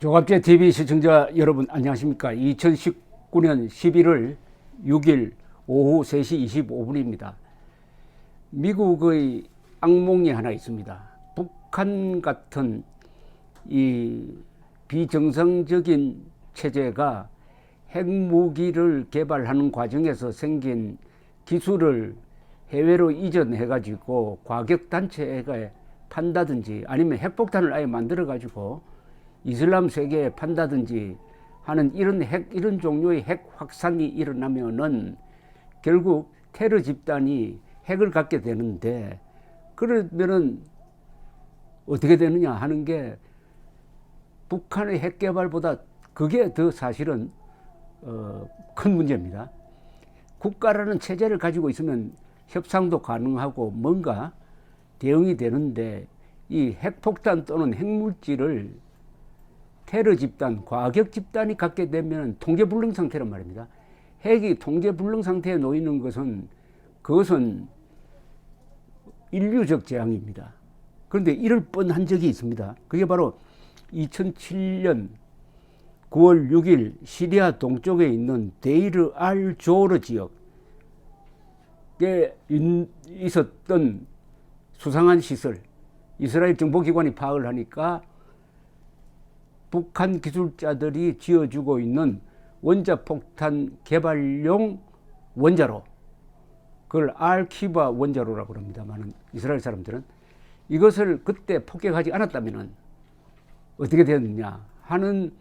조갑제 TV 시청자 여러분 안녕하십니까. 2019년 11월 6일 오후 3시 25분입니다. 미국의 악몽이 하나 있습니다. 북한 같은 이 비정상적인 체제가 핵무기를 개발하는 과정에서 생긴 기술을 해외로 이전해 가지고 과격단체에 판다든지 아니면 핵폭탄을 아예 만들어 가지고 이슬람 세계에 판다든지 하는 이런 종류의 핵 확산이 일어나면은 결국 테러 집단이 핵을 갖게 되는데, 그러면은 어떻게 되느냐 하는 게 북한의 핵 개발보다 그게 더 사실은 큰 문제입니다. 국가라는 체제를 가지고 있으면 협상도 가능하고 뭔가 대응이 되는데, 이 핵폭탄 또는 핵물질을 테러 집단, 과격 집단이 갖게 되면 통제불능 상태란 말입니다. 핵이 통제불능 상태에 놓이는 그것은 인류적 재앙입니다. 그런데 이럴 뻔한 적이 있습니다. 그게 바로 2007년 9월 6일 시리아 동쪽에 있는 데이르 알 조르 지역에 있었던 수상한 시설, 이스라엘 정보기관이 파악을 하니까 북한 기술자들이 지어주고 있는 원자폭탄 개발용 원자로, 그걸 알키바 원자로라고 합니다만 이스라엘 사람들은 이것을 그때 폭격하지 않았다면 어떻게 되었느냐 하는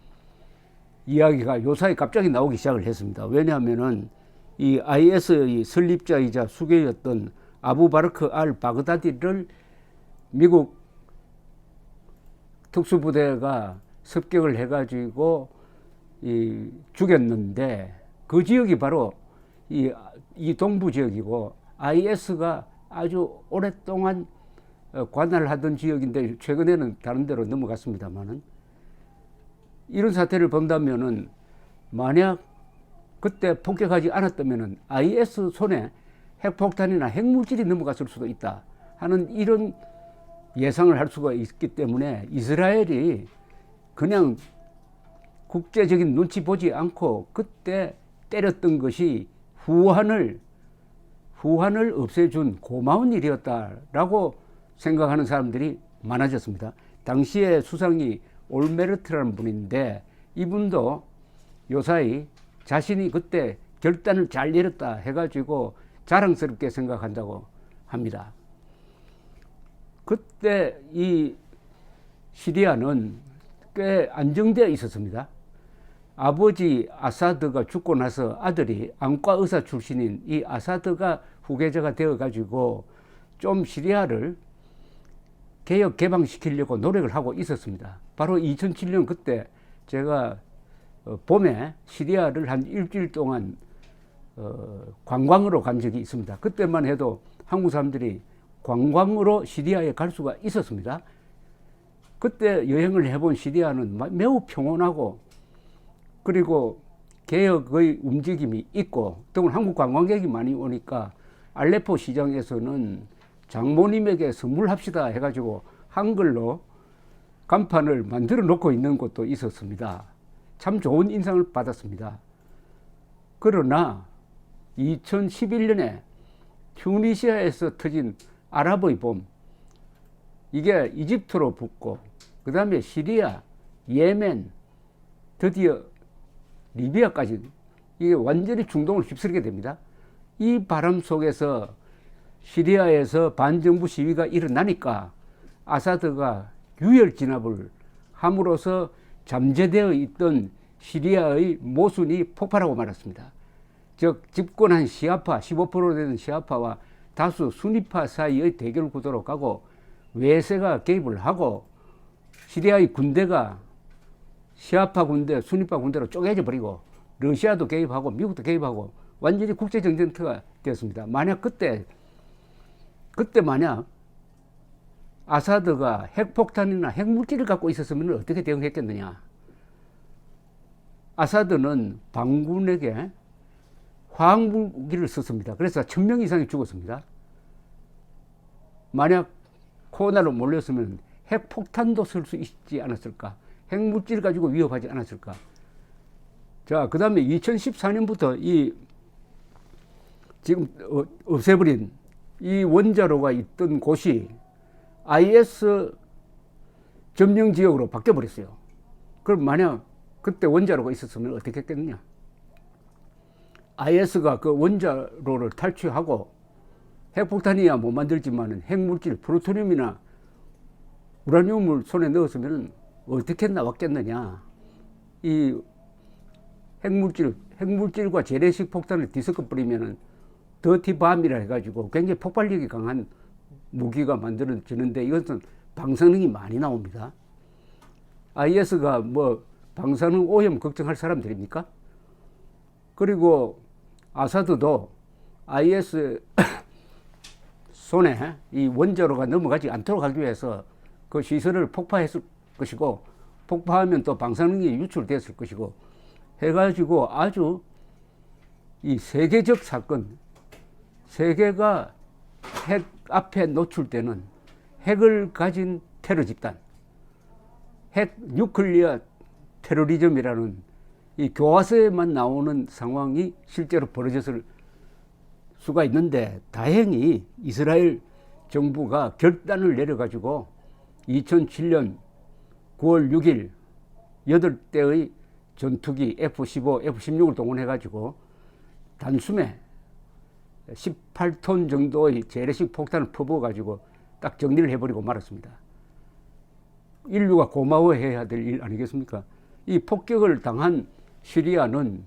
이야기가 요사이 갑자기 나오기 시작을 했습니다. 왜냐하면은 이 IS의 설립자이자 수괴였던 아부 바르크 알 바그다디를 미국 특수부대가 습격을 해가지고 죽였는데, 그 지역이 바로 이 동부 지역이고 IS가 아주 오랫동안 관할하던 지역인데 최근에는 다른 데로 넘어갔습니다만은, 이런 사태를 본다면은 만약 그때 폭격하지 않았다면은 IS 손에 핵폭탄이나 핵물질이 넘어갔을 수도 있다 하는 이런 예상을 할 수가 있기 때문에 이스라엘이 그냥 국제적인 눈치 보지 않고 그때 때렸던 것이 후환을 없애준 고마운 일이었다라고 생각하는 사람들이 많아졌습니다. 당시에 수상이 올메르트라는 분인데, 이분도 요사이 자신이 그때 결단을 잘 내렸다 해가지고 자랑스럽게 생각한다고 합니다. 그때 이 시리아는 꽤 안정되어 있었습니다. 아버지 아사드가 죽고 나서 아들이 안과 의사 출신인 이 아사드가 후계자가 되어가지고 좀 시리아를 개혁 개방시키려고 노력을 하고 있었습니다. 바로 2007년 그때 제가 봄에 시리아를 한 일주일 동안 관광으로 간 적이 있습니다. 그때만 해도 한국 사람들이 관광으로 시리아에 갈 수가 있었습니다. 그때 여행을 해본 시리아는 매우 평온하고, 그리고 개혁의 움직임이 있고, 또 한국 관광객이 많이 오니까 알레포 시장에서는 장모님에게 선물합시다 해가지고 한글로 간판을 만들어 놓고 있는 곳도 있었습니다. 참 좋은 인상을 받았습니다. 그러나 2011년에 튜니시아에서 터진 아랍의 봄, 이게 이집트로 붙고 그 다음에 시리아, 예멘, 드디어 리비아까지 이게 완전히 중동을 휩쓸게 됩니다. 이 바람 속에서 시리아에서 반정부 시위가 일어나니까 아사드가 유혈 진압을 함으로써 잠재되어 있던 시리아의 모순이 폭발하고 말았습니다. 즉 집권한 시아파 15% 되는 시아파와 다수 수니파 사이의 대결 구도로 가고, 외세가 개입을 하고 시리아의 군대가 시아파 군대, 수니파 군대로 쪼개져 버리고 러시아도 개입하고 미국도 개입하고 완전히 국제정전터가 되었습니다. 만약 그때 만약 아사드가 핵폭탄이나 핵물질을 갖고 있었으면 어떻게 대응했겠느냐. 아사드는 반군에게 화학무기를 썼습니다. 그래서 1000명 이상이 죽었습니다. 만약 코로나로 몰렸으면 핵폭탄도 쓸 수 있지 않았을까. 핵물질 가지고 위협하지 않았을까? 자, 그 다음에 2014년부터 이 지금 없애버린 이 원자로가 있던 곳이 IS 점령 지역으로 바뀌어버렸어요. 그럼 만약 그때 원자로가 있었으면 어떻게 했겠느냐? IS가 그 원자로를 탈취하고 핵폭탄이야 못 만들지만 핵물질, 플루토늄이나 우라늄을 손에 넣었으면 어떻게 나왔겠느냐? 이 핵물질과 재래식 폭탄을 뒤섞어 버리면은 더티밤이라 해가지고 굉장히 폭발력이 강한 무기가 만들어지는데 이것은 방사능이 많이 나옵니다. IS가 뭐 방사능 오염 걱정할 사람들입니까? 그리고 아사드도 IS 손에 이 원자로가 넘어가지 않도록 하기 위해서 그 시설을 폭파했을 것이고, 폭파하면 또 방사능이 유출됐을 것이고 해가지고 아주 이 세계적 사건, 세계가 핵 앞에 노출되는 핵을 가진 테러 집단, 핵 뉴클리어 테러리즘이라는 이 교과서에만 나오는 상황이 실제로 벌어졌을 수가 있는데, 다행히 이스라엘 정부가 결단을 내려가지고 2007년 9월 6일 8대의 전투기 F-15, F-16을 동원해가지고 단숨에 18톤 정도의 재래식 폭탄을 퍼부어가지고 딱 정리를 해버리고 말았습니다. 인류가 고마워해야 될 일 아니겠습니까? 이 폭격을 당한 시리아는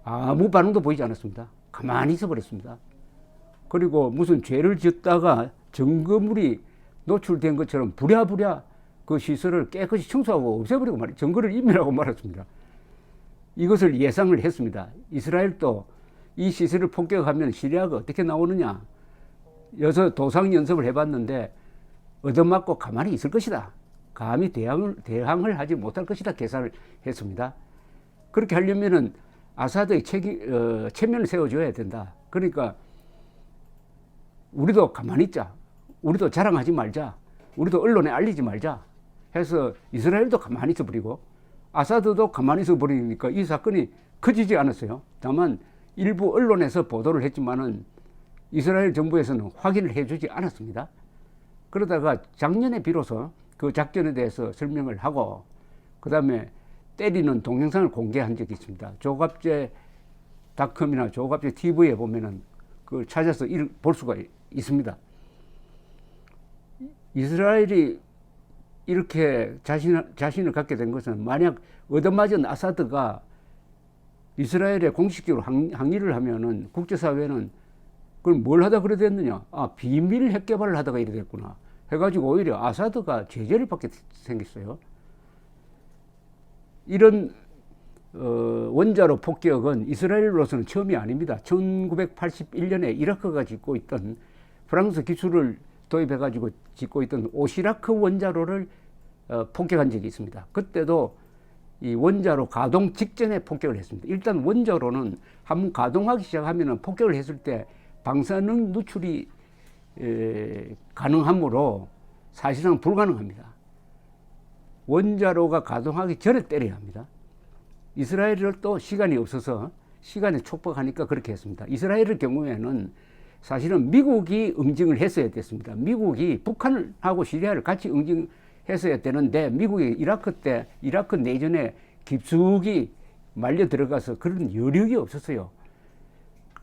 아무 반응도 보이지 않았습니다. 가만히 있어버렸습니다. 그리고 무슨 죄를 지었다가 증거물이 노출된 것처럼 부랴부랴 그 시설을 깨끗이 청소하고 없애버리고 말이에요. 증거를 인멸하고 말았습니다. 이것을 예상을 했습니다. 이스라엘도 이 시설을 폭격하면 시리아가 어떻게 나오느냐, 여서 도상 연습을 해봤는데 얻어맞고 가만히 있을 것이다. 감히 대항을 하지 못할 것이다 계산을 했습니다. 그렇게 하려면은 아사드의 체면을 세워줘야 된다. 그러니까 우리도 가만히 있자, 우리도 자랑하지 말자, 우리도 언론에 알리지 말자 해서 이스라엘도 가만히 있어버리고 아사드도 가만히 있어버리니까 이 사건이 커지지 않았어요. 다만 일부 언론에서 보도를 했지만은 이스라엘 정부에서는 확인을 해주지 않았습니다. 그러다가 작년에 비로소 그 작전에 대해서 설명을 하고 그 다음에 때리는 동영상을 공개한 적이 있습니다. 조갑제닷컴이나 조갑제 TV에 보면은 그걸 찾아서 볼 수가 있습니다. 이스라엘이 이렇게 자신을 갖게 된 것은, 만약 얻어맞은 아사드가 이스라엘에 공식적으로 항의를 하면은 국제사회는 그걸 뭘 하다 그래 됐느냐, 비밀 핵 개발을 하다가 이래 됐구나 해가지고 오히려 아사드가 제재를 받게 생겼어요. 이런 원자로 폭격은 이스라엘로서는 처음이 아닙니다. 1981년에 이라크가 짓고 있던, 프랑스 기술을 도입해가지고 짓고 있던 오시라크 원자로를 폭격한 적이 있습니다. 그때도 이 원자로 가동 직전에 폭격을 했습니다. 일단 원자로는 한번 가동하기 시작하면 폭격을 했을 때 방사능 누출이 가능하므로 사실상 불가능합니다. 원자로가 가동하기 전에 때려야 합니다. 이스라엘을 또 시간이 없어서 시간에 촉박하니까 그렇게 했습니다. 이스라엘의 경우에는 사실은 미국이 응징을 했어야 됐습니다. 미국이 북한하고 시리아를 같이 응징했어야 되는데 미국이 이라크 내전에 깊숙이 말려 들어가서 그런 여력이 없었어요.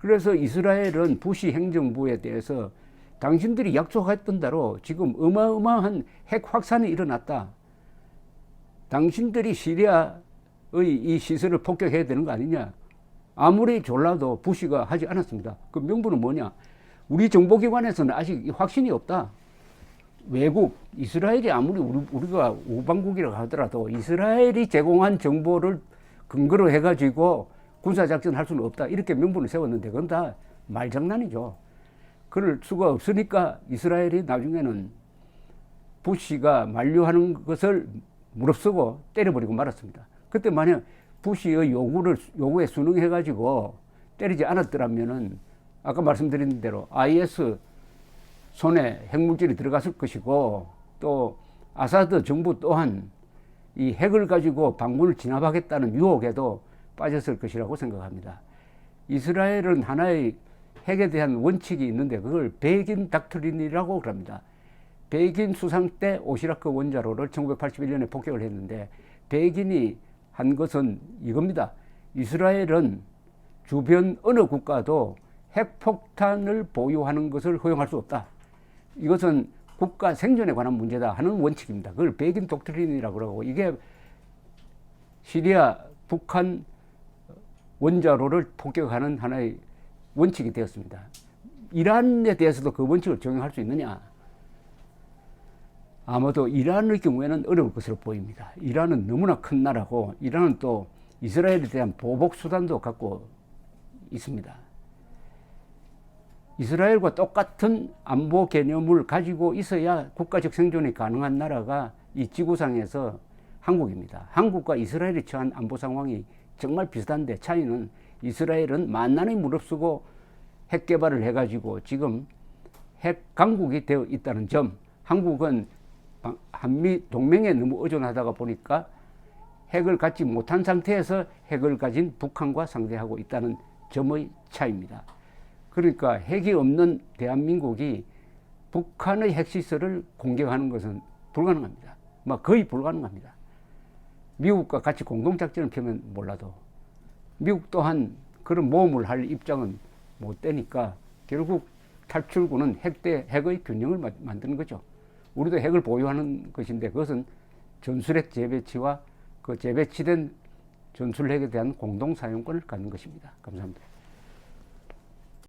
그래서 이스라엘은 부시 행정부에 대해서 당신들이 약속했던 대로 지금 어마어마한 핵 확산이 일어났다, 당신들이 시리아의 이 시설을 폭격해야 되는 거 아니냐, 아무리 졸라도 부시가 하지 않았습니다. 그 명분은 뭐냐, 우리 정보기관에서는 아직 확신이 없다. 외국, 이스라엘이 아무리 우리가 우방국이라고 하더라도 이스라엘이 제공한 정보를 근거로 해가지고 군사작전 할 수는 없다, 이렇게 명분을 세웠는데 그건 다 말장난이죠. 그럴 수가 없으니까 이스라엘이 나중에는 부시가 만류하는 것을 무릅쓰고 때려버리고 말았습니다. 그때 만약 부시의 요구에 순응해가지고 때리지 않았더라면은 아까 말씀드린 대로 IS 손에 핵물질이 들어갔을 것이고, 또 아사드 정부 또한 이 핵을 가지고 반군을 진압하겠다는 유혹에도 빠졌을 것이라고 생각합니다. 이스라엘은 하나의 핵에 대한 원칙이 있는데 그걸 베긴 닥트린이라고 그럽니다. 베긴 수상 때 오시라크 원자로를 1981년에 폭격을 했는데 베긴이 한 것은 이겁니다. 이스라엘은 주변 어느 국가도 핵폭탄을 보유하는 것을 허용할 수 없다. 이것은 국가 생존에 관한 문제다 하는 원칙입니다. 그걸 베긴 독트린이라고 그러고 이게 시리아, 북한 원자로를 폭격하는 하나의 원칙이 되었습니다. 이란에 대해서도 그 원칙을 적용할 수 있느냐? 아마도 이란의 경우에는 어려울 것으로 보입니다. 이란은 너무나 큰 나라고 이란은 또 이스라엘에 대한 보복 수단도 갖고 있습니다. 이스라엘과 똑같은 안보 개념을 가지고 있어야 국가적 생존이 가능한 나라가 이 지구상에서 한국입니다. 한국과 이스라엘이 처한 안보 상황이 정말 비슷한데 차이는 이스라엘은 만난의 무릅쓰고 핵 개발을 해가지고 지금 핵 강국이 되어 있다는 점, 한국은 한미 동맹에 너무 의존하다가 보니까 핵을 갖지 못한 상태에서 핵을 가진 북한과 상대하고 있다는 점의 차이입니다. 그러니까 핵이 없는 대한민국이 북한의 핵시설을 공격하는 것은 불가능합니다. 거의 불가능합니다. 미국과 같이 공동작전을 펴면 몰라도 미국 또한 그런 모험을 할 입장은 못 되니까 결국 탈출구는 핵의 균형을 만드는 거죠. 우리도 핵을 보유하는 것인데 그것은 전술핵 재배치와 그 재배치된 전술핵에 대한 공동 사용권을 갖는 것입니다. 감사합니다.